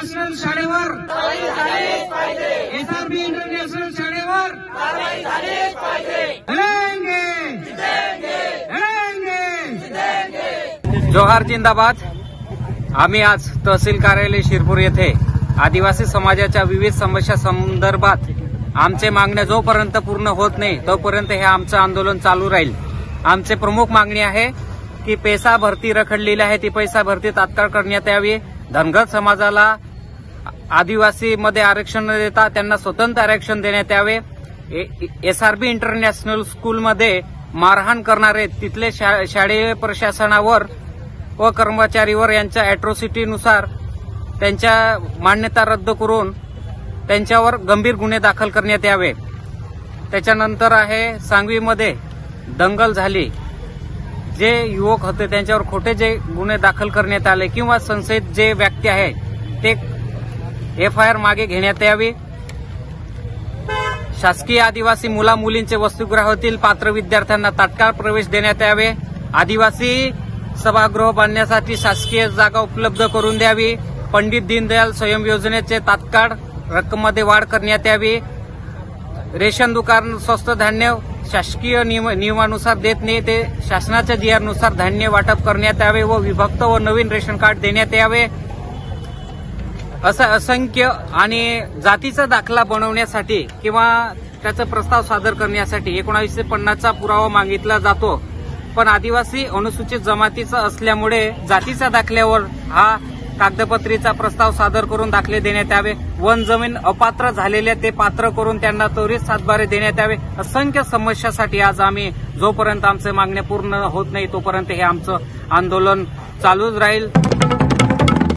International शाळेवर SRB international शाळेवर जोहार जिंदाबाद। आम्ही आज तहसील कार्यालय शिरपूर येथे आदिवासी समाजाच्या विविध समस्या संदर्भात आमचे मागण्या जोपर्यंत पूर्ण होत नाही तोपर्यंत हे आमचं आंदोलन चालू राहील। आमचे प्रमुख मागणी आहे की पैसा भरती रखडलेली आहे ती पैसा भरती तात्काळ करण्यात यावी। धनगर समाजाला आदिवासी मध्ये आरक्षण न देता त्यांना स्वतंत्र आरक्षण देण्यात यावे। SRB इंटरनॅशनल स्कूलमध्ये मारहाण करणारे तिथले शाळेय प्रशासनावर व कर्मचारीवर यांच्या अॅट्रॉसिटीनुसार त्यांच्या मान्यता रद्द करून त्यांच्यावर गंभीर गुन्हे दाखल करण्यात यावे। त्याच्यानंतर आहे सांगवीमध्ये दंगल झाली, जे युवक होते त्यांच्यावर खोटे जे गुन्हे दाखल करण्यात आले किंवा संशयित जे व्यक्ती आहे ते FIR मागे घेण्यात यावी। शासकीय आदिवासी मुला मुलींचे वसतिगृहातील पात्र विद्यार्थ्यांना तात्काळ प्रवेश देण्यात यावे। आदिवासी सभागृह बांधण्यासाठी शासकीय जागा उपलब्ध करून द्यावी। पंडित दीनदयाल स्वयं योजनेचे तात्काळ रक्कममध्ये वाढ करण्यात यावी। रेशन दुकान स्वस्त धान्य शासकीय नियमानुसार देत नाही ते शासनाच्या GR नुसार धान्य वाटप करण्यात यावे व विभक्त व नवीन रेशन कार्ड देण्यात यावे। असं असंख्य आणि जातीचा दाखला बनवण्यासाठी किंवा त्याचा प्रस्ताव सादर करण्यासाठी 1950चा पुरावा मागितला जातो, पण आदिवासी अनुसूचित जमातीचा असल्यामुळे जातीच्या दाखल्यावर हा कागदपत्रीचा प्रस्ताव सादर करून दाखले देण्यात यावे। वन जमीन अपात्र झालेले ते पात्र करून त्यांना त्वरित सातबारे देण्यात यावे। असंख्य समस्यासाठी आज आम्ही जोपर्यंत आमचे मागण्या पूर्ण होत नाही तोपर्यंत हे आमचं आंदोलन चालूच राहील।